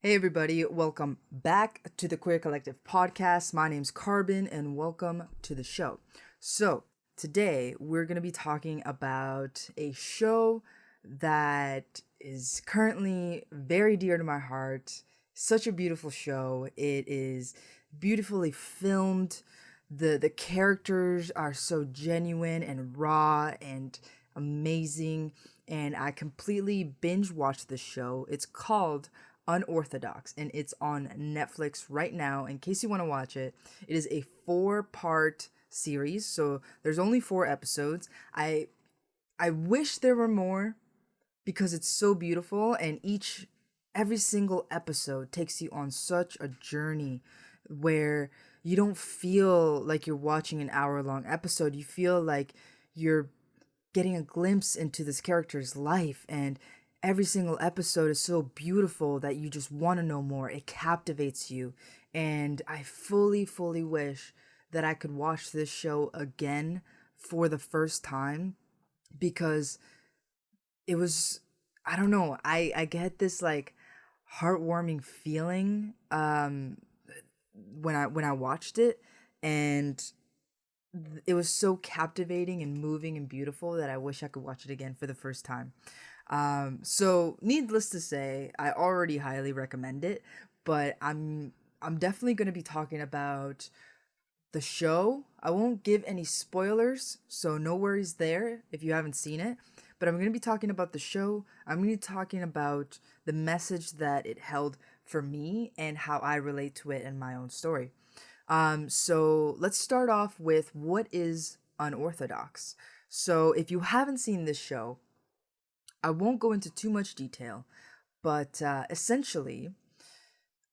Hey everybody, welcome back to the Queer Collective podcast. My name's Karbon and welcome to the show. So, today we're going to be talking about a show that is currently very dear to my heart. Such a beautiful show. It is beautifully filmed. The characters are so genuine and raw and amazing, and I completely binge watched the show. It's called Unorthodox, and it's on Netflix right now. In case you want to watch it, it is a 4-part series, so there's only 4 episodes. I wish there were more because it's so beautiful, and every single episode takes you on such a journey where you don't feel like you're watching an hour-long episode. You feel like you're getting a glimpse into this character's life, and every single episode is so beautiful that you just want to know more. It captivates you, and I fully wish that I could watch this show again for the first time, because it was, I don't know, I get this like heartwarming feeling when I watched it, and it was so captivating and moving and beautiful that I wish I could watch it again for the first time. So needless to say, I already highly recommend it, but I'm definitely going to be talking about the show. I won't give any spoilers, so no worries there if you haven't seen it. But I'm going to be talking about the show. I'm going to be talking about the message that it held for me and how I relate to it in my own story. So let's start off with what is Unorthodox. So if you haven't seen this show, I won't go into too much detail, but essentially,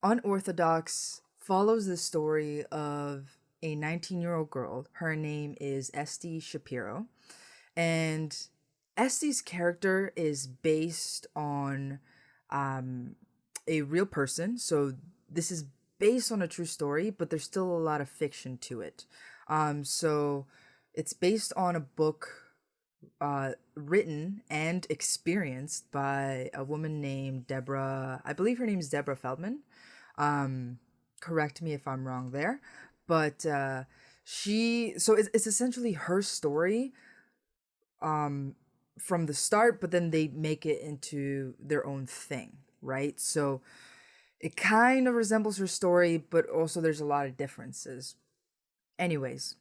Unorthodox follows the story of a 19-year-old girl. Her name is Esty Shapiro, and Esty's character is based on a real person. So this is based on a true story, but there's still a lot of fiction to it. So it's based on a book written and experienced by a woman named Deborah. I believe her name is Deborah Feldman. Correct me if I'm wrong there, but it's essentially her story from the start, but then they make it into their own thing, right? So it kind of resembles her story, but also there's a lot of differences. Anyways,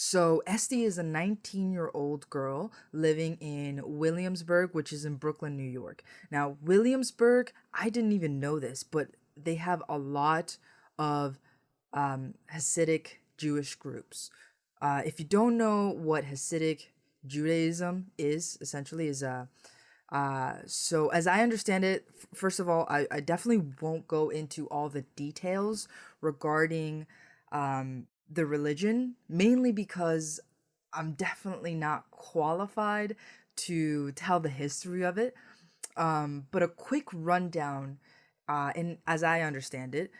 so Esty is a 19-year-old girl living in Williamsburg, which is in Brooklyn, New York. Now, Williamsburg, I didn't even know this, but they have a lot of Hasidic Jewish groups. If you don't know what Hasidic Judaism is, essentially is so as I understand it, first of all, I definitely won't go into all the details regarding the religion, mainly because I'm definitely not qualified to tell the history of it. But a quick rundown, and as I understand it,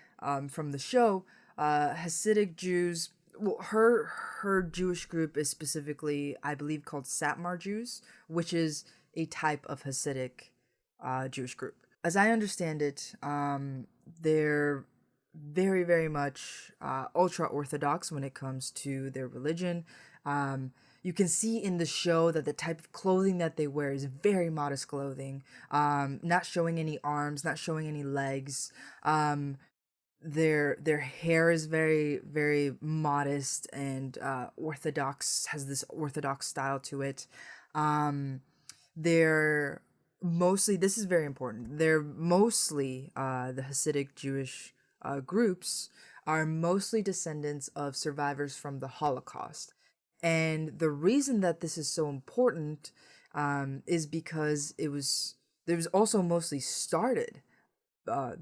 from the show, Hasidic Jews. Well, her Jewish group is specifically, I believe, called Satmar Jews, which is a type of Hasidic Jewish group. As I understand it, they're very much ultra orthodox when it comes to their religion. You can see in the show that the type of clothing that they wear is very modest clothing, not showing any arms, not showing any legs. Their hair is very modest and orthodox, has this orthodox style to it. They're mostly, this is very important, they're mostly the Hasidic Jewish groups are mostly descendants of survivors from the Holocaust. And the reason that this is so important is because there was also mostly started,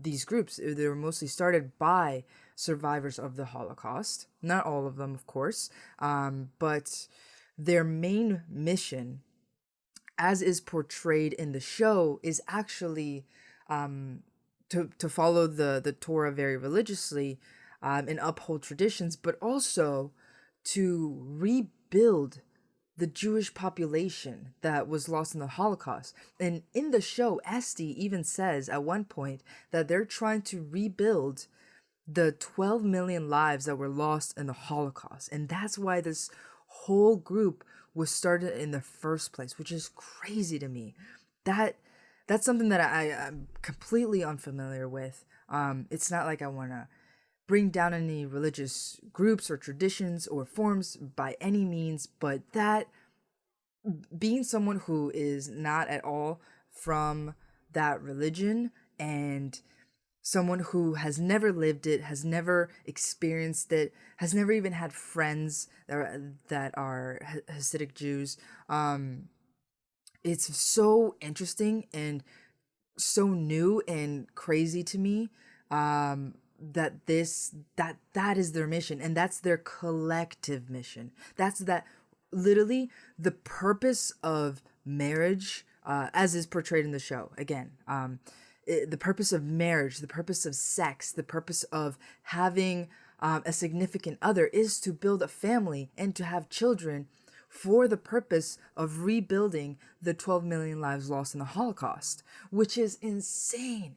these groups, they were mostly started by survivors of the Holocaust. Not all of them, of course, but their main mission, as is portrayed in the show, is actually to follow the Torah very religiously, and uphold traditions, but also to rebuild the Jewish population that was lost in the Holocaust. And in the show, Esty even says at one point that they're trying to rebuild the 12 million lives that were lost in the Holocaust. And that's why this whole group was started in the first place, which is crazy to me. That's something that I'm completely unfamiliar with. It's not like I want to bring down any religious groups or traditions or forms by any means, but that being someone who is not at all from that religion and someone who has never lived it, has never experienced it, has never even had friends that are Hasidic Jews, it's so interesting and so new and crazy to me, that is their mission, and that's their collective mission. That's that literally the purpose of marriage, as is portrayed in the show. Again, the purpose of marriage, the purpose of sex, the purpose of having a significant other is to build a family and to have children for the purpose of rebuilding the 12 million lives lost in the Holocaust, which is insane.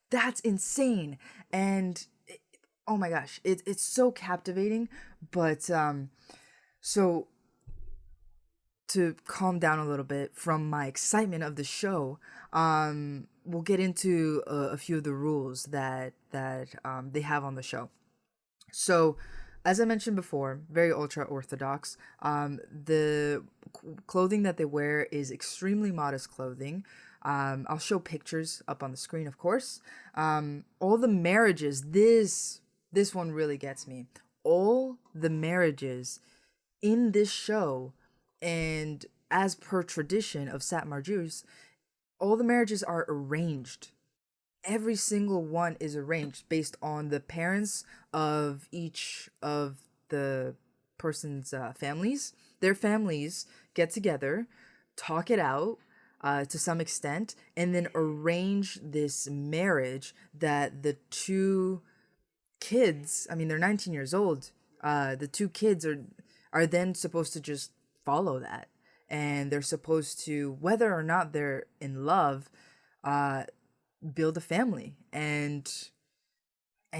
That's insane. And oh my gosh, it's so captivating. But so to calm down a little bit from my excitement of the show, we'll get into a few of the rules that they have on the show. So, as I mentioned before, very ultra orthodox. The clothing that they wear is extremely modest clothing. I'll show pictures up on the screen, of course. All the marriages, this one really gets me. All the marriages in this show, and as per tradition of Satmar Jews, all the marriages are arranged. Every single one is arranged based on the parents of each of the person's families. Their families get together, talk it out to some extent, and then arrange this marriage that the two kids, I mean, they're 19 years old, the two kids are then supposed to just follow that. And they're supposed to, whether or not they're in love, build a family and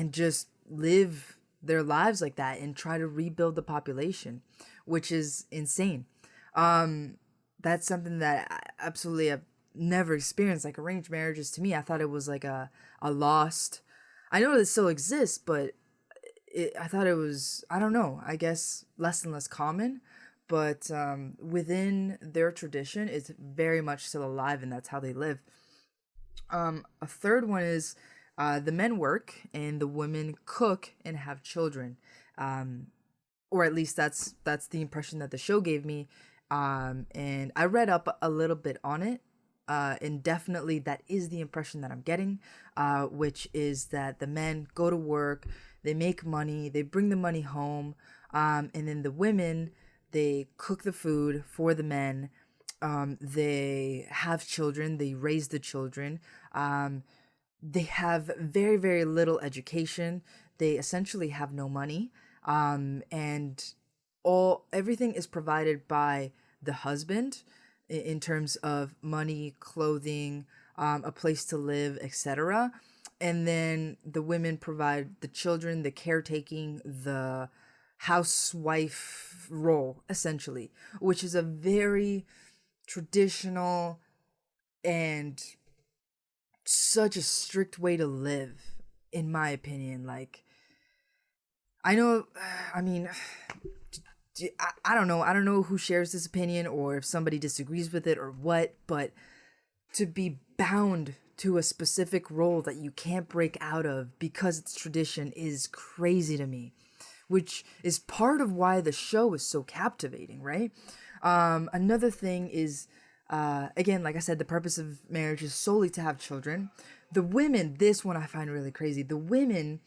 just live their lives like that and try to rebuild the population, which is insane. That's something that I absolutely have never experienced. Like, arranged marriages, to me, I thought it was like a lost, I know it still exists, but I thought it was, I don't know, I guess less and less common. But within their tradition, it's very much still alive, and that's how they live. A third one is the men work and the women cook and have children, or at least that's the impression that the show gave me. And I read up a little bit on it, and definitely that is the impression that I'm getting, which is that the men go to work, they make money, they bring the money home, and then the women, they cook the food for the men. They have children, they raise the children. They have very, very little education. They essentially have no money. And everything is provided by the husband in terms of money, clothing, a place to live, etc. And then the women provide the children, the caretaking, the housewife role, essentially, which is a very traditional and such a strict way to live, in my opinion. Like, I know, I mean, I don't know who shares this opinion or if somebody disagrees with it or what, but to be bound to a specific role that you can't break out of because it's tradition is crazy to me, which is part of why the show is so captivating, right? Another thing is, again, like I said, the purpose of marriage is solely to have children. The women, this one I find really crazy. The women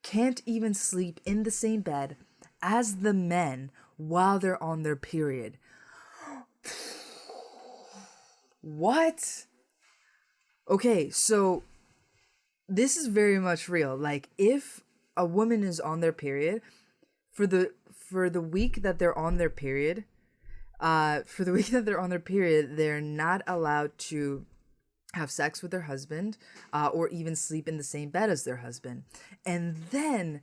can't even sleep in the same bed as the men while they're on their period. What? Okay, so this is very much real. Like, if a woman is on their period, for the week that they're on their period, For the week that they're on their period, they're not allowed to have sex with their husband, or even sleep in the same bed as their husband. And then,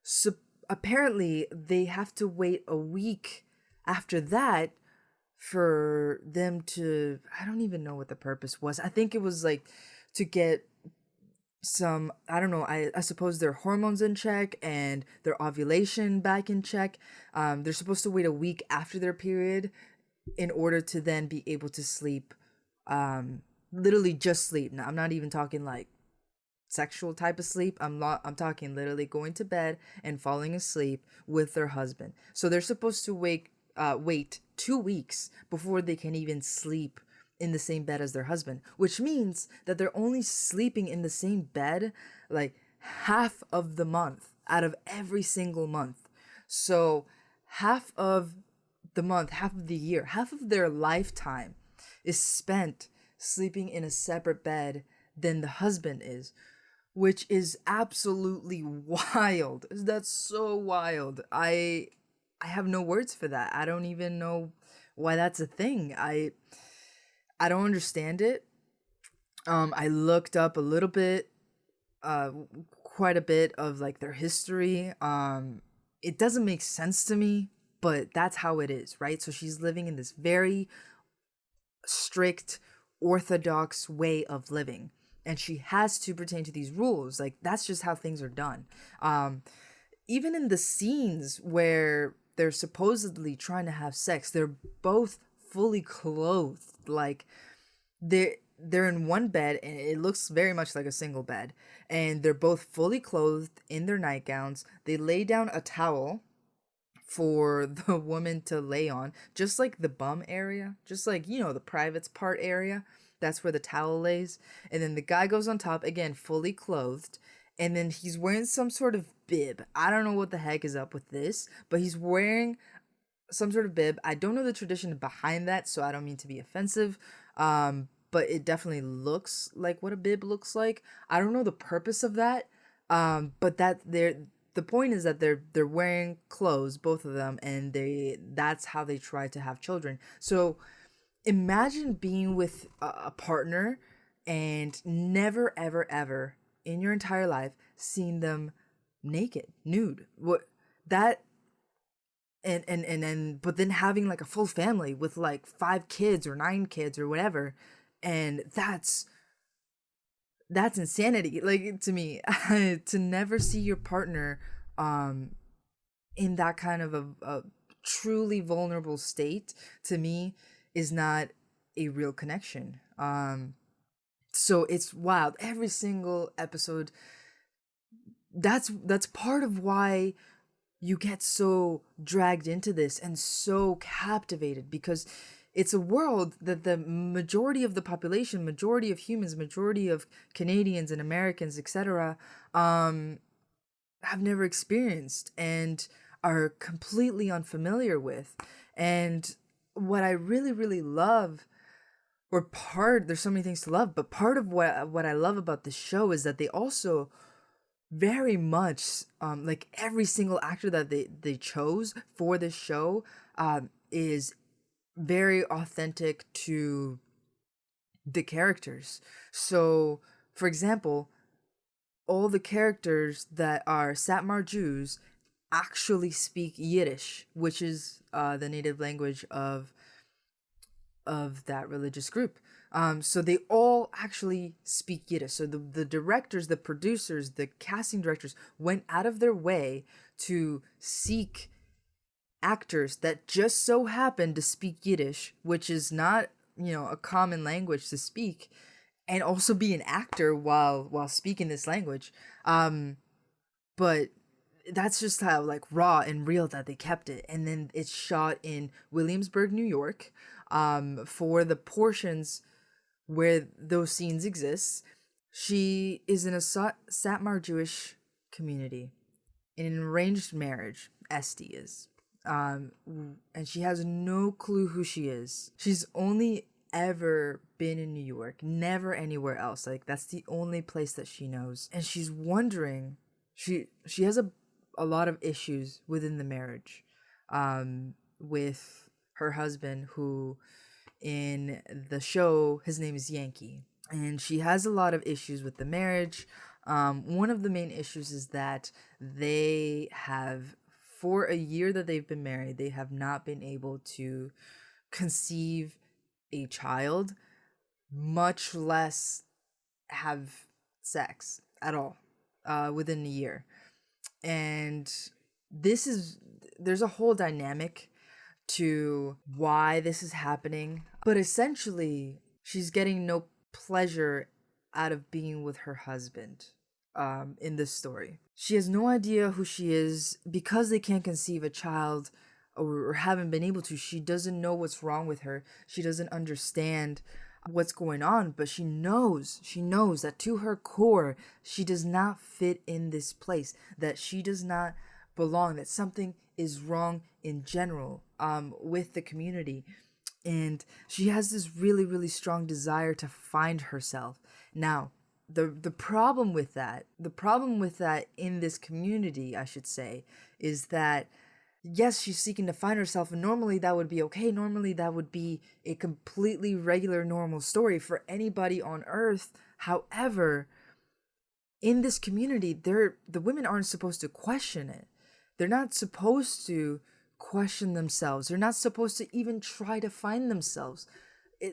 so apparently, they have to wait a week after that for them to, I don't even know what the purpose was. I think it was like to get some, I don't know, I suppose their hormones in check and their ovulation back in check. They're supposed to wait a week after their period in order to then be able to sleep, literally just sleep. Now, I'm not even talking like sexual type of sleep. I'm talking literally going to bed and falling asleep with their husband. So they're supposed to wait 2 weeks before they can even sleep in the same bed as their husband, which means that they're only sleeping in the same bed like half of the month out of every single month. So half of the month, half of the year, half of their lifetime is spent sleeping in a separate bed than the husband is, which is absolutely wild. That's so wild. I have no words for that. I don't even know why that's a thing. I don't understand it. I looked up a little bit, uh, quite a bit of like their history. It doesn't make sense to me, but that's how it is, right? So she's living in this very strict, orthodox way of living, and she has to pertain to these rules. Like that's just how things are done. Even in the scenes where they're supposedly trying to have sex, they're both fully clothed. Like they're in one bed and it looks very much like a single bed, and they're both fully clothed in their nightgowns. They lay down a towel for the woman to lay on, just like the bum area, just like, you know, the privates part area. That's where the towel lays. And then the guy goes on top, again, fully clothed. And then he's wearing some sort of bib. I don't know what the heck is up with this, but he's wearing some sort of bib. I don't know the tradition behind that, so I don't mean to be offensive. But it definitely looks like what a bib looks like. I don't know the purpose of that. But that they're the point is that they're wearing clothes, both of them, and that's how they try to have children. So imagine being with a partner and never ever ever in your entire life seeing them naked, nude. What that and but then having like a full family with like 5 kids or 9 kids or whatever, and that's insanity, like, to me. To never see your partner um in that kind of a truly vulnerable state, to me, is not a real connection. So it's wild every single episode. That's part of why you get so dragged into this and so captivated, because it's a world that the majority of the population, majority of humans, majority of Canadians and Americans, etc., have never experienced and are completely unfamiliar with. And what I really, really love, or part, there's so many things to love, but part of what I love about this show is that they also very much, like every single actor that they chose for this show is very authentic to the characters. So, for example, all the characters that are Satmar Jews actually speak Yiddish, which is the native language of that religious group. So they all actually speak Yiddish. So the directors, the producers, the casting directors went out of their way to seek actors that just so happen to speak Yiddish, which is not, a common language to speak, and also be an actor while speaking this language. But that's just how like raw and real that they kept it. And then it's shot in Williamsburg, New York, for the portions where those scenes exist. She is in a Satmar Jewish community, in an arranged marriage. Esty is, and she has no clue who she is. She's only ever been in New York, never anywhere else. Like, that's the only place that she knows, and she's wondering. She has a lot of issues within the marriage, with her husband, who in the show, his name is Yankee. And she has a lot of issues with the marriage. One of the main issues is that they have, for a year that they've been married, they have not been able to conceive a child, much less have sex at all within a year. And this is, there's a whole dynamic to why this is happening. But essentially, she's getting no pleasure out of being with her husband in this story. She has no idea who she is because they can't conceive a child, or haven't been able to. She doesn't know what's wrong with her. She doesn't understand what's going on, but she knows that to her core, she does not fit in this place, that she does not belong, that something is wrong in general with the community. And she has this really, really strong desire to find herself. Now, the problem with that in this community, I should say, is that yes, she's seeking to find herself, and normally that would be okay. Normally that would be a completely regular, normal story for anybody on Earth. However, in this community, the women aren't supposed to question it. They're not supposed to question themselves. They're not supposed to even try to find themselves.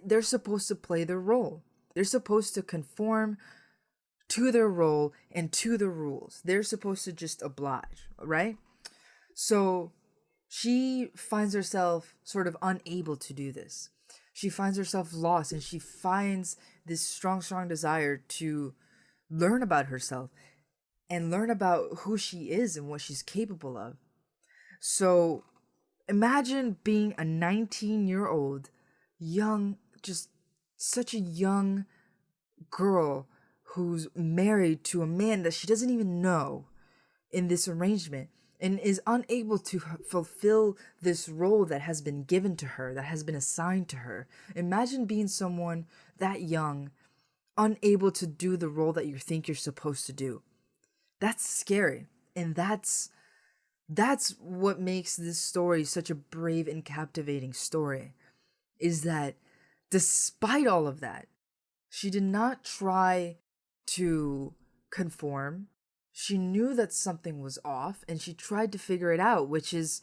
They're supposed to play their role. They're supposed to conform to their role and to the rules. They're supposed to just oblige, right? So she finds herself sort of unable to do this. She finds herself lost, and she finds this strong, strong desire to learn about herself and learn about who she is and what she's capable of. So imagine being a 19-year-old, young, just such a young girl who's married to a man that she doesn't even know in this arrangement, and is unable to fulfill this role that has been given to her, that has been assigned to her. Imagine being someone that young, unable to do the role that you think you're supposed to do. That's scary. And that's what makes this story such a brave and captivating story, is that despite all of that, she did not try to conform. She knew that something was off, and she tried to figure it out, which is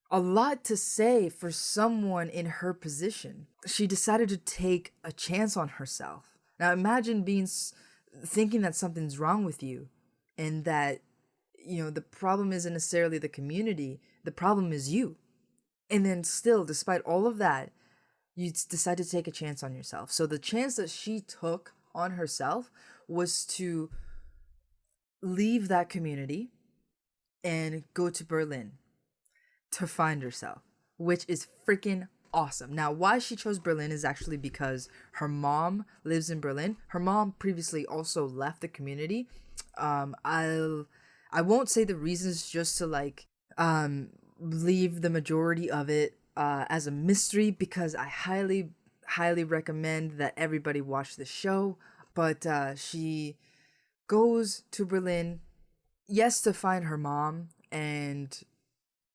a lot to say for someone in her position. She decided to take a chance on herself. Now imagine thinking that something's wrong with you, and that, you know, the problem isn't necessarily the community, the problem is you. And then still, despite all of that, you decide to take a chance on yourself. So the chance that she took on herself was to leave that community and go to Berlin to find herself, which is freaking awesome. Now, why she chose Berlin is actually because her mom lives in Berlin. Her mom previously also left the community. I won't say the reasons, just to leave the majority of it as a mystery, because I highly recommend that everybody watch the show. But she goes to Berlin, yes, to find her mom and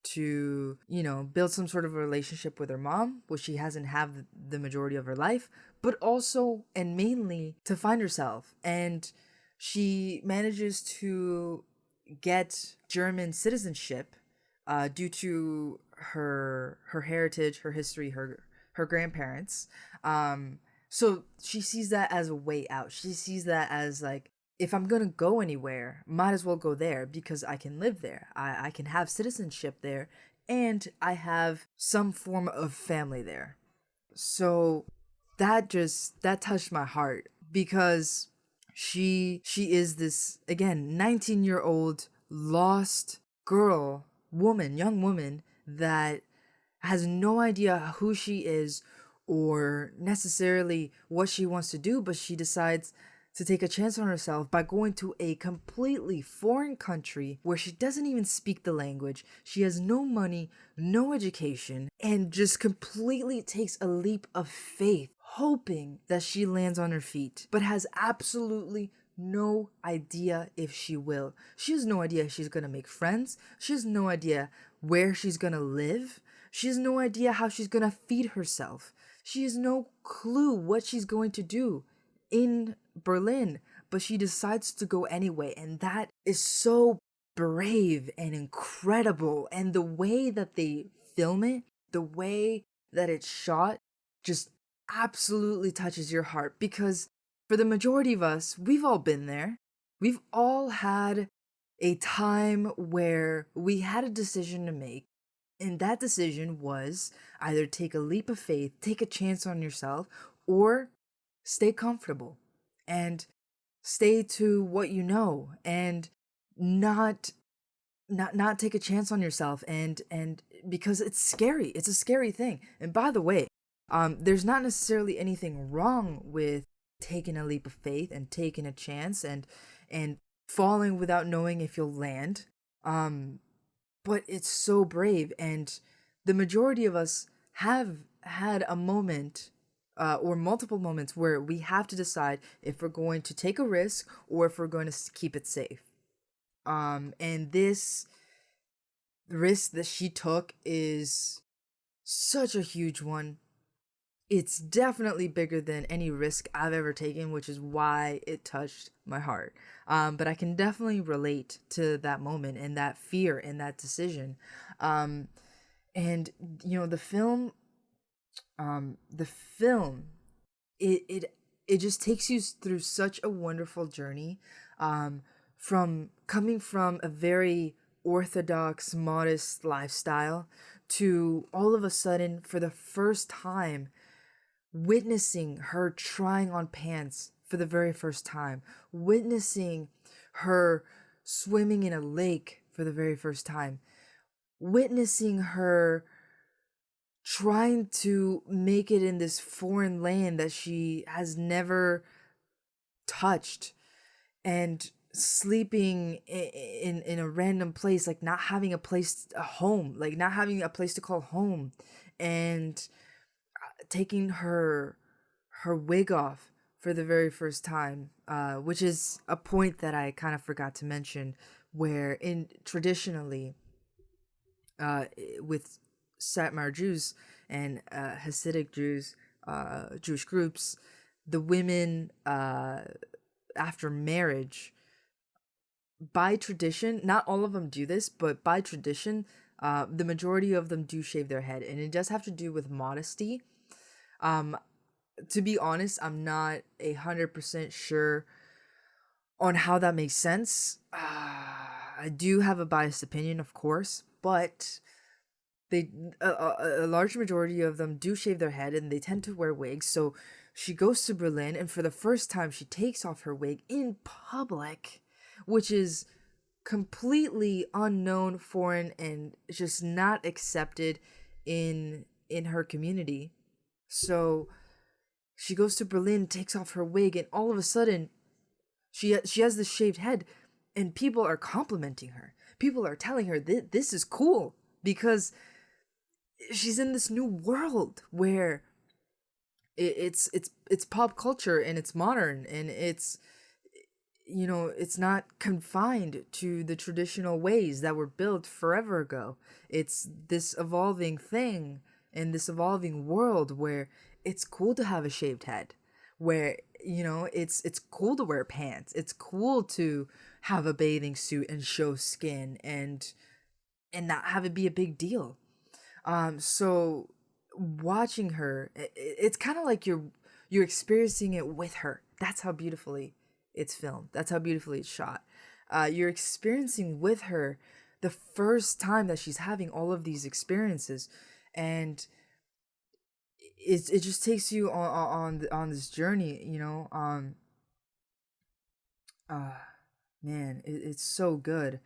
to, you know, build some sort of a relationship with her mom, which she hasn't had the majority of her life, but also and mainly to find herself. And she manages to get German citizenship due to her heritage, her history, her grandparents. So she sees that as a way out. She sees that as like, if I'm gonna go anywhere, might as well go there, because I can live there. I can have citizenship there, and I have some form of family there. So that touched my heart, because she is this, again, 19-year-old lost girl, young woman that has no idea who she is or necessarily what she wants to do, but she decides to take a chance on herself by going to a completely foreign country where she doesn't even speak the language. She has no money, no education, and just completely takes a leap of faith, hoping that she lands on her feet, but has absolutely no idea if she will. She has no idea if she's gonna make friends. She has no idea where she's gonna live. She has no idea how she's gonna feed herself. She has no clue what she's going to do in Berlin, but she decides to go anyway. And that is so brave and incredible. And the way that they film it, the way that it's shot, just absolutely touches your heart. Because for the majority of us, we've all been there. We've all had a time where we had a decision to make, and that decision was either take a leap of faith, take a chance on yourself, or stay comfortable and stay to what you know, and not not take a chance on yourself, and because it's scary. It's a scary thing. And by the way, there's not necessarily anything wrong with taking a leap of faith and taking a chance and falling without knowing if you'll land. But it's so brave, and the majority of us have had a moment, or multiple moments, where we have to decide if we're going to take a risk or if we're going to keep it safe. And this risk that she took is such a huge one. It's definitely bigger than any risk I've ever taken, which is why it touched my heart. But I can definitely relate to that moment and that fear and that decision. And you know, the film, it just takes you through such a wonderful journey, from coming from a very orthodox, modest lifestyle to all of a sudden, for the first time, witnessing her trying on pants for the very first time, witnessing her swimming in a lake for the very first time, witnessing her trying to make it in this foreign land that she has never touched, and sleeping in a random place, like not having a home, like not having a place to call home, and taking her wig off for the very first time, which is a point that I kind of forgot to mention, where in traditionally, with Satmar Jews and Hasidic Jews, Jewish groups, the women, after marriage, by tradition, not all of them do this, but by tradition, the majority of them do shave their head, and it does have to do with modesty. To be honest, I'm not 100% sure on how that makes sense. I do have a biased opinion, of course, but they a large majority of them do shave their head, and they tend to wear wigs. So she goes to Berlin, and for the first time she takes off her wig in public, which is completely unknown, foreign, and just not accepted in her community. So she goes to Berlin, takes off her wig, and all of a sudden she has this shaved head, and people are complimenting her. People are telling her this is cool, because she's in this new world where it's pop culture, and it's modern, and it's, you know, it's not confined to the traditional ways that were built forever ago. It's this evolving thing in this evolving world where it's cool to have a shaved head, where, you know, it's cool to wear pants, it's cool to have a bathing suit and show skin, and not have it be a big deal. So watching her, it's kind of like you're experiencing it with her. That's how beautifully it's filmed. That's how beautifully it's shot. You're experiencing with her the first time that she's having all of these experiences, and it just takes you on this journey, you know. Man, it's so good.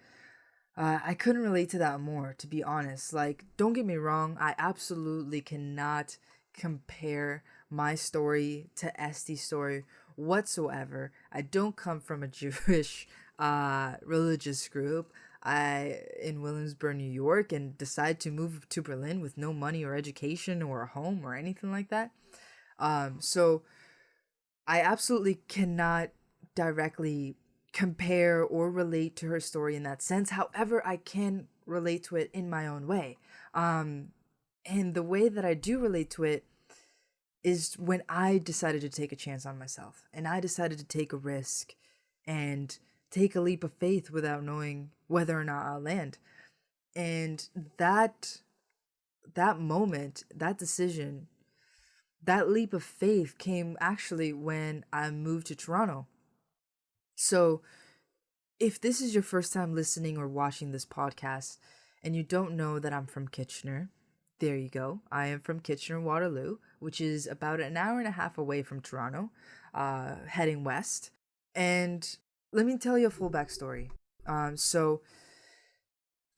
I couldn't relate to that more, to be honest. Like, don't get me wrong, I absolutely cannot compare my story to Esty's story whatsoever. I don't come from a Jewish religious group. I in Williamsburg, New York, and decide to move to Berlin with no money or education or a home or anything like that. So I absolutely cannot directly compare or relate to her story in that sense. However, I can relate to it in my own way. And the way that I do relate to it is when I decided to take a chance on myself and I decided to take a risk and take a leap of faith without knowing whether or not I'll land. And that moment, that decision, that leap of faith came actually when I moved to Toronto. So, if this is your first time listening or watching this podcast and you don't know that I'm from Kitchener, there you go. I am from Kitchener Waterloo, which is about an hour and a half away from Toronto, heading west. And let me tell you a full backstory. So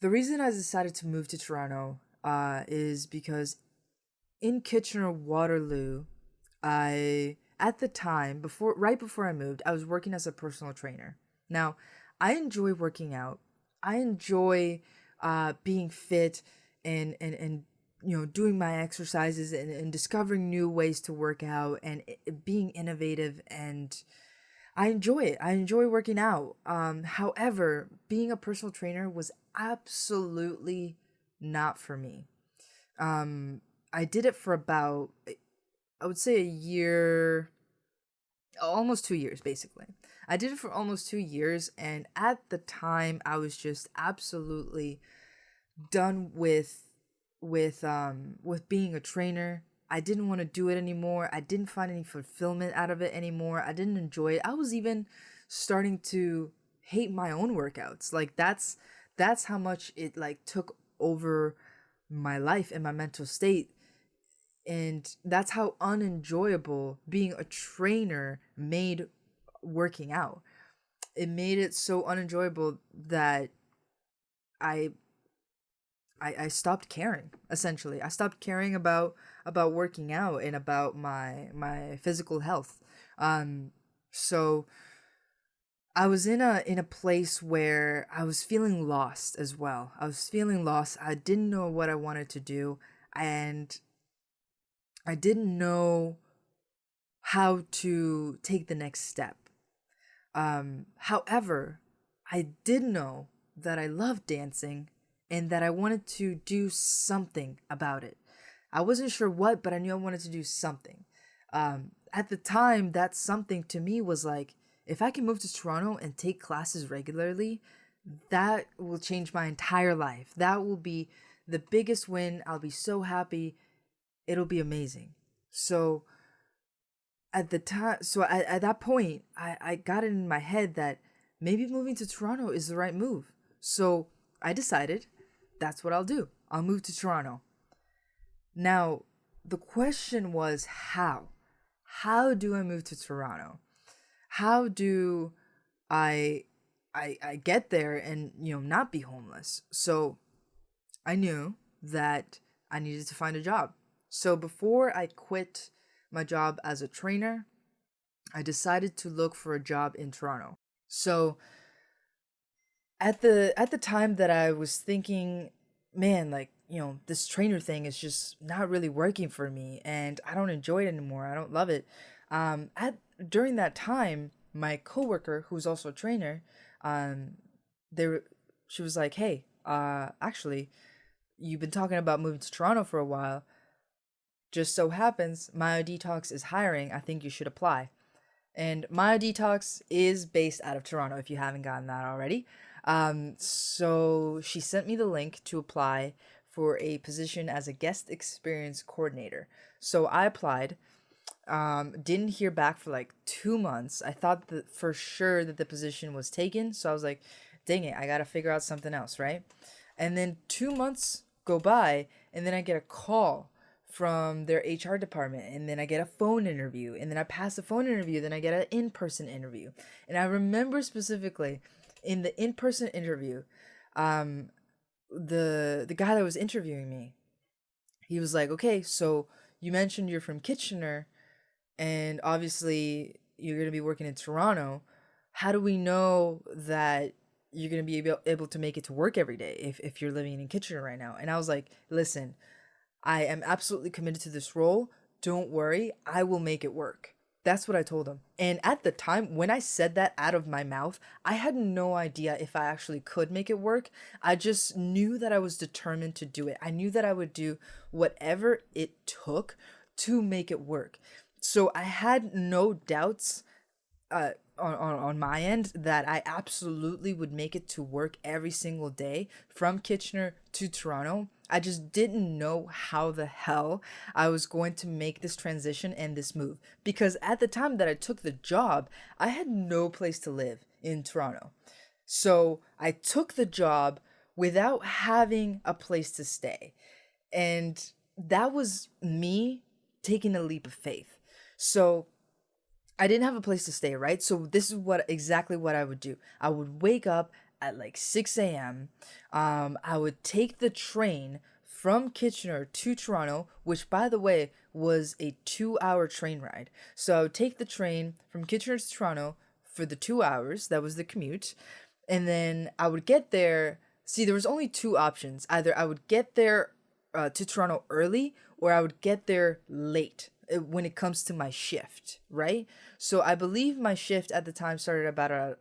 the reason I decided to move to Toronto is because in Kitchener Waterloo, I at the time right before I moved, I was working as a personal trainer. Now, I enjoy working out. I enjoy being fit and doing my exercises and discovering new ways to work out and being innovative, and I enjoy it. I enjoy working out. However, being a personal trainer was absolutely not for me. I did it for about, I would say, a year, almost 2 years, basically. I did it for almost 2 years, and at the time, I was just absolutely done with being a trainer. I didn't want to do it anymore. I didn't find any fulfillment out of it anymore. I didn't enjoy it. I was even starting to hate my own workouts. Like that's how much it like took over my life and my mental state. And that's how unenjoyable being a trainer made working out. It made it so unenjoyable that I I stopped caring. Essentially, I stopped caring about working out and about my physical health. So I was in a place where I was feeling lost as well. I was feeling lost. I didn't know what I wanted to do, and I didn't know how to take the next step. However, I did know that I loved dancing and that I wanted to do something about it. I wasn't sure what, but I knew I wanted to do something. At the time, that something to me was like, if I can move to Toronto and take classes regularly, that will change my entire life. That will be the biggest win. I'll be so happy. It'll be amazing. So at that point, I got it in my head that maybe moving to Toronto is the right move. So I decided that's what I'll do. I'll move to Toronto. Now, the question was how? How do I move to Toronto? How do I get there and not be homeless? So I knew that I needed to find a job. So before I quit my job as a trainer, I decided to look for a job in Toronto. So at the time that I was thinking, man, like, this trainer thing is just not really working for me and I don't enjoy it anymore. I don't love it. At During that time, my coworker, who's also a trainer, she was like, "Hey, actually, you've been talking about moving to Toronto for a while. Just so happens My Detox is hiring. I think you should apply." And My Detox is based out of Toronto, if you haven't gotten that already. So she sent me the link to apply for a position as a guest experience coordinator. So I applied. Didn't hear back for like 2 months. I thought that for sure that the position was taken. So I was like, dang it, I gotta figure out something else, right? And then 2 months go by, and then I get a call from their HR department, and then I get a phone interview, and then I pass the phone interview, then I get an in-person interview. And I remember specifically in the in-person interview, the guy that was interviewing me, he was like, "Okay, so you mentioned you're from Kitchener, and obviously you're going to be working in Toronto. How do we know that you're going to be able to make it to work every day if you're living in Kitchener right now?" And I was like, "Listen, I am absolutely committed to this role. Don't worry, I will make it work." That's what I told him. And at the time, when I said that out of my mouth, I had no idea if I actually could make it work. I just knew that I was determined to do it. I knew that I would do whatever it took to make it work. So I had no doubts on my end that I absolutely would make it to work every single day from Kitchener to Toronto. I just didn't know how the hell I was going to make this transition and this move. Because at the time that I took the job, I had no place to live in Toronto. So I took the job without having a place to stay. And that was me taking a leap of faith. So I didn't have a place to stay, right? So this is what exactly what I would do. I would wake up at like 6 a.m. I would take the train from Kitchener to Toronto, which by the way was a 2 hour train ride. So I would take the train from Kitchener to Toronto for the 2 hours. That was the commute. And then I would get there. See, there was only two options. Either I would get there to Toronto early, or I would get there late when it comes to my shift, right? So I believe my shift at the time started about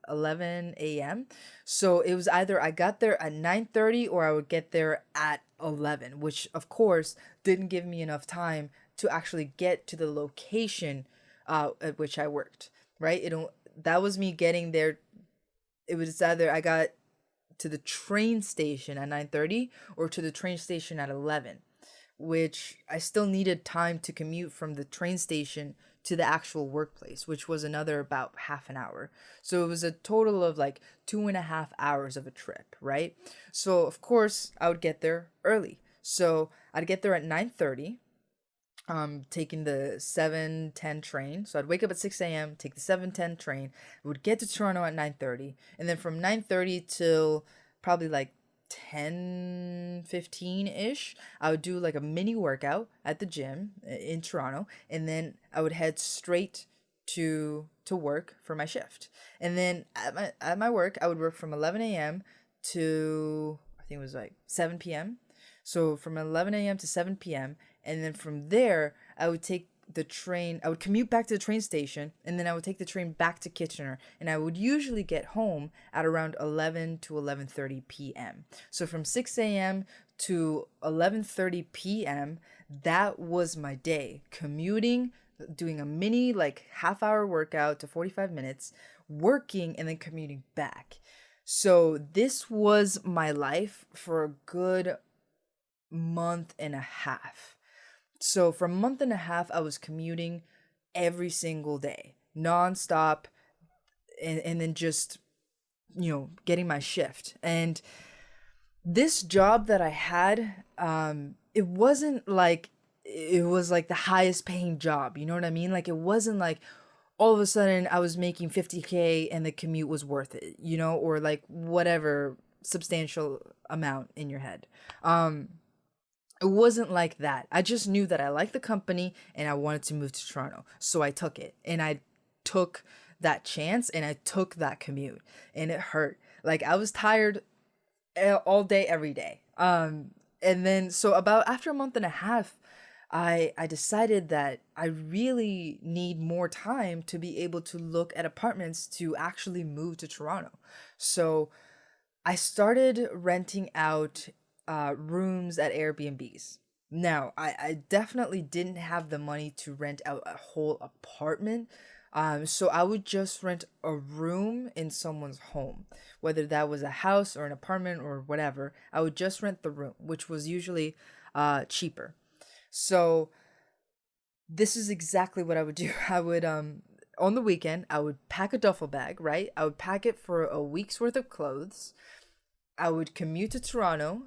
11 a.m. So it was either I got there at 9:30 or I would get there at 11, which of course didn't give me enough time to actually get to the location at which I worked, right? That was me getting there. It was either I got to the train station at 9:30 or to the train station at 11, which I still needed time to commute from the train station to the actual workplace, which was another about half an hour. So it was a total of like 2.5 hours of a trip, right? So of course I would get there early. So I'd get there at 9:30, taking the 7:10 train. So I'd wake up at 6 a.m., take the 7:10 train, would get to Toronto at 9:30, and then from 9:30 till probably like 10:15 ish, I would do like a mini workout at the gym in Toronto, and then I would head straight to work for my shift. And then at my work, I would work from 11 a.m. to I think it was like 7 p.m. So from 11 a.m. to 7 p.m. And then from there, I would take the train. I would commute back to the train station, and then I would take the train back to Kitchener, and I would usually get home at around 11 to 11:30 p.m. So from 6 a.m. to 11:30 p.m., that was my day, commuting, doing a mini like half-hour workout to 45 minutes, working, and then commuting back. So this was my life for a good month and a half. So for a month and a half, I was commuting every single day, nonstop, and then just, getting my shift. And this job that I had, it wasn't like it was like the highest paying job. You know what I mean? Like it wasn't like all of a sudden I was making 50K and the commute was worth it, or like whatever substantial amount in your head. It wasn't like that. I just knew that I liked the company and I wanted to move to Toronto. So I took it, and I took that chance, and I took that commute, and it hurt. Like I was tired all day, every day. And then so about after a month and a half, I decided that I really need more time to be able to look at apartments to actually move to Toronto. So I started renting out rooms at Airbnbs. Now, I definitely didn't have the money to rent out a whole apartment. So I would just rent a room in someone's home, whether that was a house or an apartment or whatever. I would just rent the room, which was usually cheaper. So this is exactly what I would do. I would on the weekend, I would pack a duffel bag, right? I would pack it for a week's worth of clothes. I would commute to Toronto.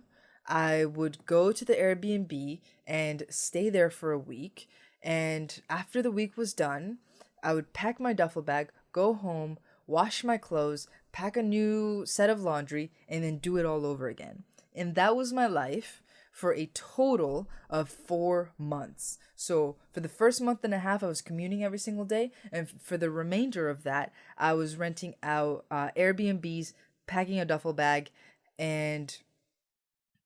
I would go to the Airbnb and stay there for a week. And after the week was done, I would pack my duffel bag, go home, wash my clothes, pack a new set of laundry, and then do it all over again. And that was my life for a total of 4 months. So for the first month and a half, I was commuting every single day. And for the remainder of that, I was renting out Airbnbs, packing a duffel bag, and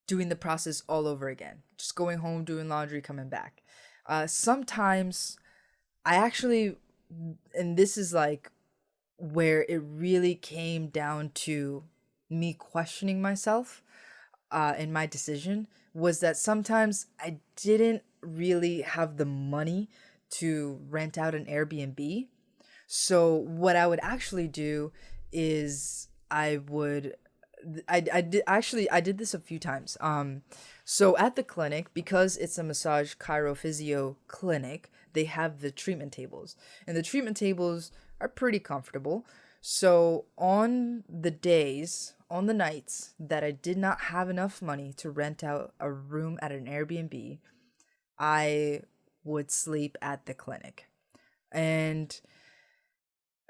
doing the process all over again. Just going home, doing laundry, coming back. Sometimes I actually, and this is like where it really came down to me questioning myself in my decision, was that sometimes I didn't really have the money to rent out an Airbnb. So what I would actually do is I did actually, I did this a few times. So at the clinic, because it's a massage chirophysio clinic, they have the treatment tables, and the treatment tables are pretty comfortable. So on the nights that I did not have enough money to rent out a room at an Airbnb, I would sleep at the clinic. And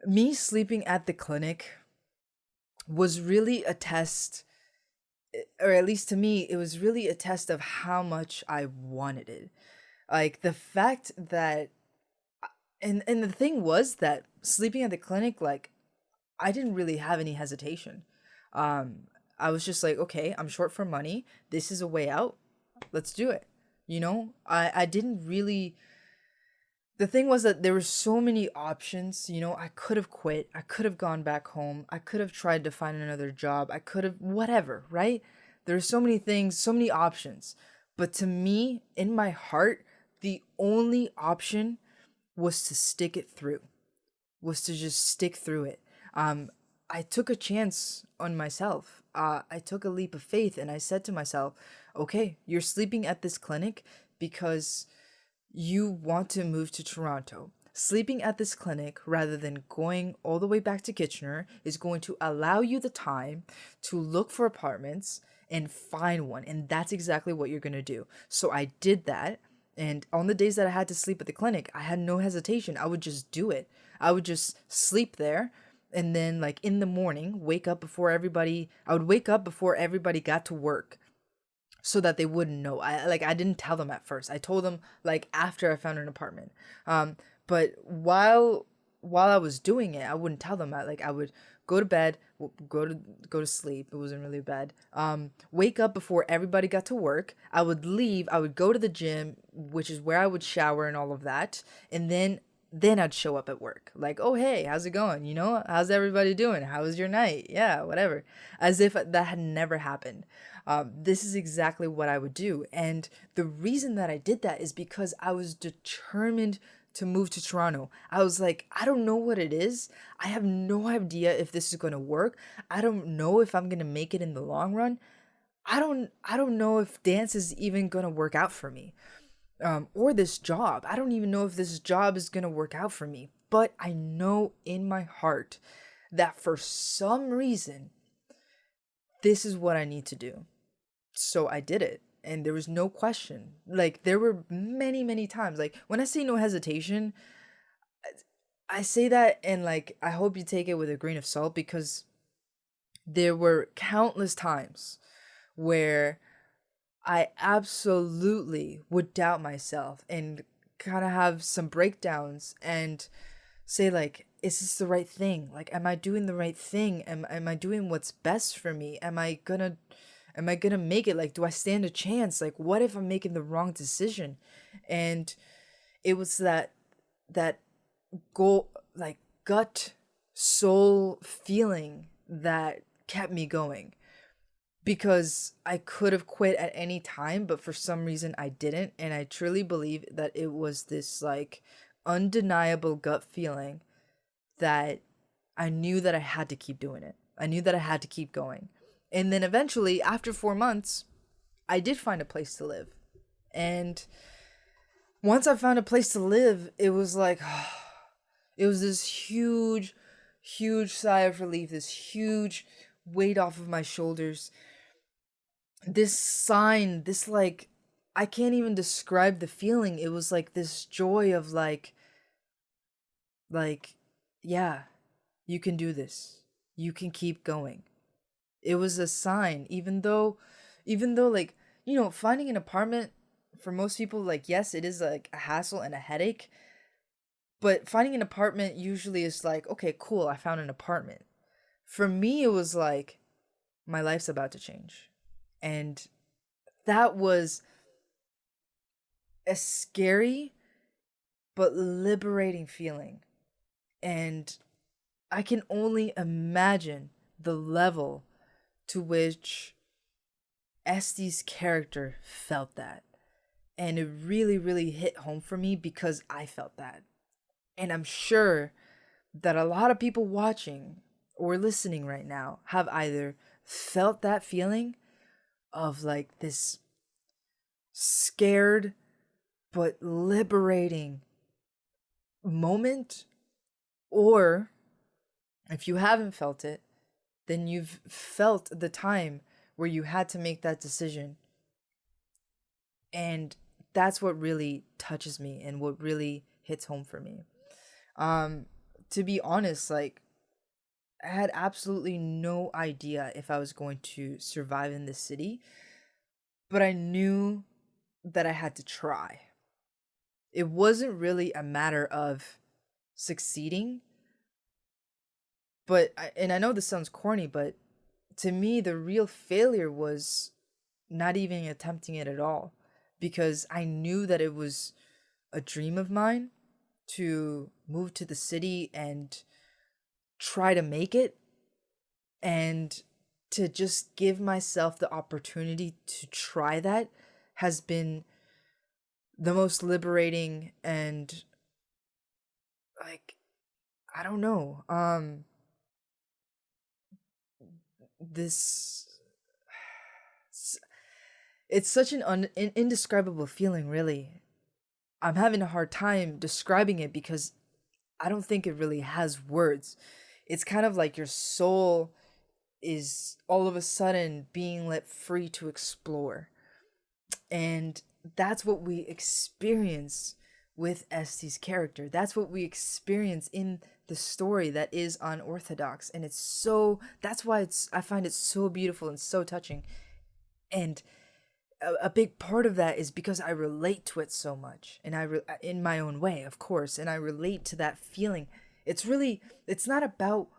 me sleeping at the clinic was really a test, or at least to me, it was really a test of how much I wanted it. Like the fact that, and the thing was that sleeping at the clinic, like I didn't really have any hesitation. Um, I was just like, okay, I'm short for money. This is a way out. Let's do it. I didn't really. The thing was that there were so many options. I could have quit. I could have gone back home. I could have tried to find another job. I could have, whatever, right? There are so many things, so many options. But to me, in my heart, the only option was to stick it through, was to just stick through it. Um, I took a chance on myself. I took a leap of faith and I said to myself, okay, you're sleeping at this clinic because you want to move to Toronto. Sleeping at this clinic rather than going all the way back to Kitchener is going to allow you the time to look for apartments and find one. And that's exactly what you're going to do. So I did that. And on the days that I had to sleep at the clinic, I had no hesitation. I would just do it. I would just sleep there. And then, like in the morning, I would wake up before everybody got to work so that they wouldn't know. I didn't tell them at first. I told them like after I found an apartment. But while I was doing it, I wouldn't tell them. I would go to bed, go to sleep. It wasn't really bad. Wake up before everybody got to work. I would leave. I would go to the gym, which is where I would shower and all of that, and then I'd show up at work. Like, oh hey, how's it going? How's everybody doing? How was your night? Yeah, whatever. As if that had never happened. This is exactly what I would do. And the reason that I did that is because I was determined to move to Toronto. I was like, I don't know what it is. I have no idea if this is going to work. I don't know if I'm going to make it in the long run. I don't know if dance is even going to work out for me. Or this job. I don't even know if this job is going to work out for me. But I know in my heart that for some reason, this is what I need to do. So I did it. And there was no question. Like, there were many, many times. Like, when I say no hesitation, I say that, and like, I hope you take it with a grain of salt, because there were countless times where I absolutely would doubt myself and kind of have some breakdowns and say like, is this the right thing? Like, am I doing the right thing? Am I doing what's best for me? Am I gonna make it? Like, do I stand a chance? Like, what if I'm making the wrong decision? And it was that goal, like gut soul feeling that kept me going, because I could have quit at any time, but for some reason I didn't. And I truly believe that it was this like undeniable gut feeling that I knew that I had to keep doing it. I knew that I had to keep going. And then eventually, after 4 months, I did find a place to live. And once I found a place to live, it was like, it was this huge, huge sigh of relief, this huge weight off of my shoulders. This sign, this like, I can't even describe the feeling. It was like this joy of like, yeah, you can do this. You can keep going. It was a sign, even though like, finding an apartment for most people, like, yes, it is like a hassle and a headache, but finding an apartment usually is like, okay, cool, I found an apartment. For me, it was like my life's about to change. And that was a scary but liberating feeling. And I can only imagine the level to which Esty's character felt that. And it really, really hit home for me because I felt that. And I'm sure that a lot of people watching or listening right now have either felt that feeling of like this scared but liberating moment, or if you haven't felt it, then you've felt the time where you had to make that decision. And that's what really touches me and what really hits home for me. To be honest, like, I had absolutely no idea if I was going to survive in this city, but I knew that I had to try. It wasn't really a matter of succeeding, and I know this sounds corny, but to me, the real failure was not even attempting it at all, because I knew that it was a dream of mine to move to the city and try to make it, and to just give myself the opportunity to try that has been the most liberating. And like, I don't know, this it's such an indescribable feeling, really. I'm having a hard time describing it because I don't think it really has words. It's kind of like your soul is all of a sudden being let free to explore. And that's what we experience with Esty's character. That's what we experience in the story that is Unorthodox. And it's so, that's why I find it so beautiful and so touching. And a big part of that is because I relate to it so much, and in my own way, of course, and I relate to that feeling. It's not about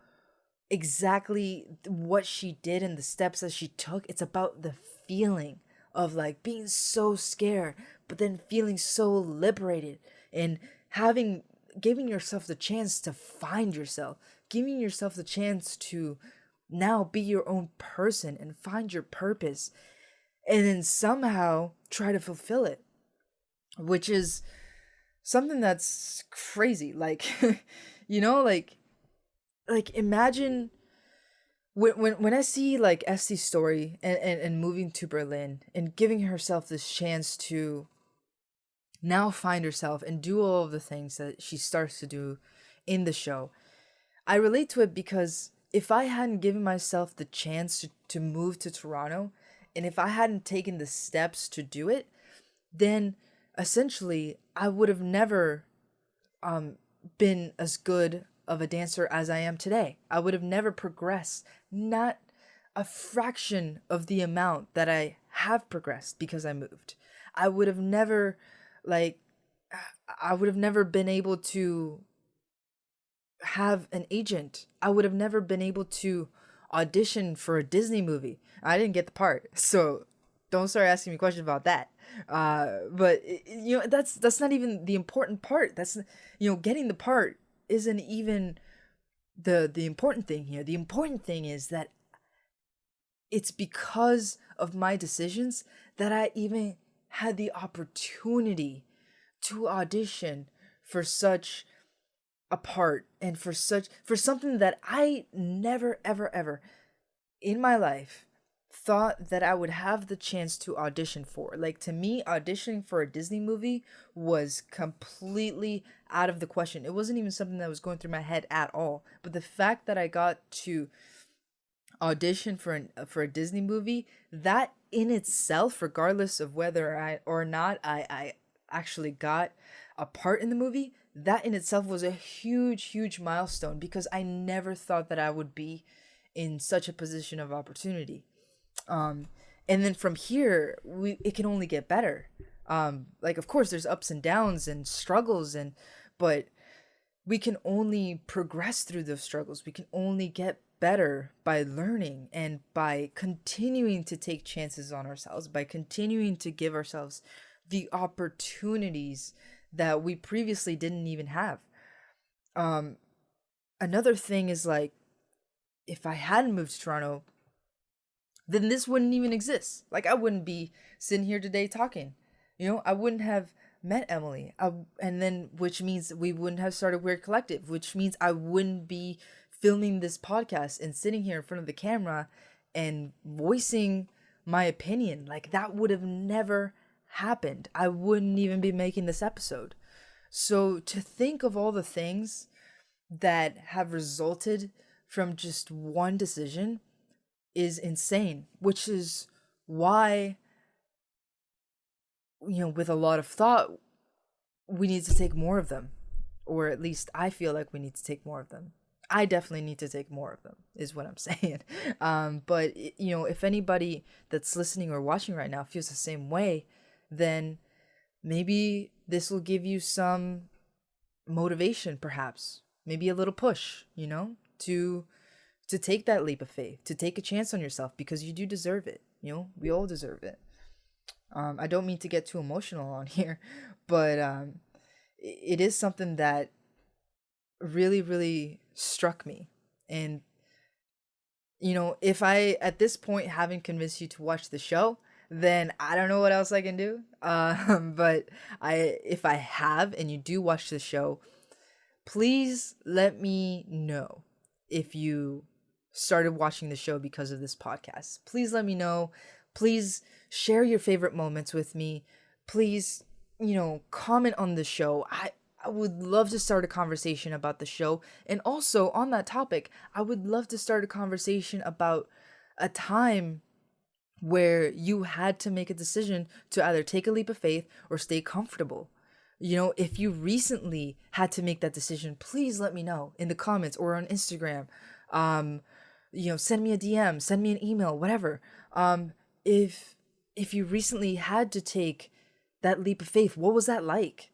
exactly what she did and the steps that she took. It's about the feeling of like being so scared, but then feeling so liberated, and giving yourself the chance to find yourself, giving yourself the chance to now be your own person and find your purpose, and then somehow try to fulfill it, which is something that's crazy. Like, like imagine when I see like Esty's story, and moving to Berlin and giving herself this chance to now find herself and do all of the things that she starts to do in the show. I relate to it because if I hadn't given myself the chance to move to Toronto, and if I hadn't taken the steps to do it, then essentially I would have never been as good of a dancer as I am today. I would have never progressed, not a fraction of the amount that I have progressed because I moved. I would have never, like, I would have never been able to have an agent. I would have never been able to audition for a Disney movie. I didn't get the part, so don't start asking me questions about that. But that's not even the important part. That's, getting the part isn't even the important thing here. The important thing is that it's because of my decisions that I even had the opportunity to audition for such a part, and for something that I never ever in my life thought that I would have the chance to audition for. Like, to me, auditioning for a Disney movie was completely out of the question. It wasn't even something that was going through my head at all. But the fact that I got to audition for a Disney movie, that in itself, regardless of whether I actually got a part in the movie, that in itself was a huge milestone, because I never thought that I would be in such a position of opportunity. And then from here, it can only get better. Like, of course, there's ups and downs and struggles, but we can only progress through those struggles. We can only get better by learning and by continuing to take chances on ourselves, by continuing to give ourselves the opportunities that we previously didn't even have. Um, Another thing is like, if I hadn't moved to Toronto, then this wouldn't even exist. Like, I wouldn't be sitting here today talking. I wouldn't have met Emily. And then, which means we wouldn't have started Weird Collective, which means I wouldn't be filming this podcast and sitting here in front of the camera and voicing my opinion. Like, that would have never happened. I wouldn't even be making this episode. So to think of all the things that have resulted from just one decision is insane, which is why, with a lot of thought, we need to take more of them, or at least I feel like we need to take more of them. I definitely need to take more of them, is what I'm saying. But if anybody that's listening or watching right now feels the same way, then maybe this will give you some motivation, perhaps, maybe a little push, to take that leap of faith, to take a chance on yourself, because you do deserve it. We all deserve it. I don't mean to get too emotional on here, but it is something that really, really struck me. And, if I, at this point, haven't convinced you to watch the show, then I don't know what else I can do. But if I have, and you do watch the show, please let me know if you started watching the show because of this podcast. Please let me know. Please share your favorite moments with me. Please, comment on the show. I would love to start a conversation about the show. And also, on that topic, I would love to start a conversation about a time where you had to make a decision to either take a leap of faith or stay comfortable. If you recently had to make that decision, please let me know in the comments or on Instagram. Send me a DM, send me an email, whatever. If you recently had to take that leap of faith, what was that like?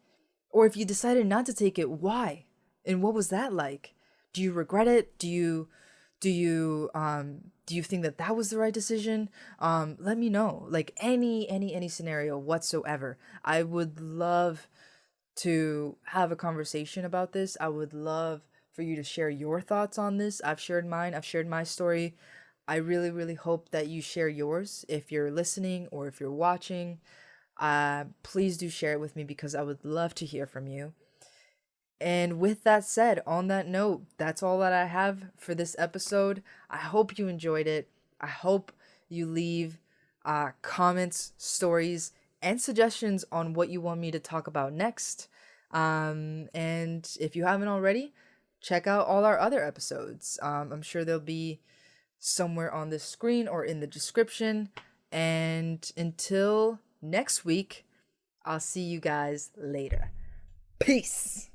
Or if you decided not to take it, why? And what was that like? Do you regret it? Do you think that was the right decision? Let me know. Like, any scenario whatsoever. I would love to have a conversation about this. I would love for you to share your thoughts on this. I've shared mine. I've shared my story. I really, really hope that you share yours. If you're listening or if you're watching, please do share it with me, because I would love to hear from you. And with that said, on that note, that's all that I have for this episode. I hope you enjoyed it. I hope you leave comments, stories, and suggestions on what you want me to talk about next. And if you haven't already, check out all our other episodes. I'm sure they'll be somewhere on the screen or in the description. And until next week, I'll see you guys later. Peace.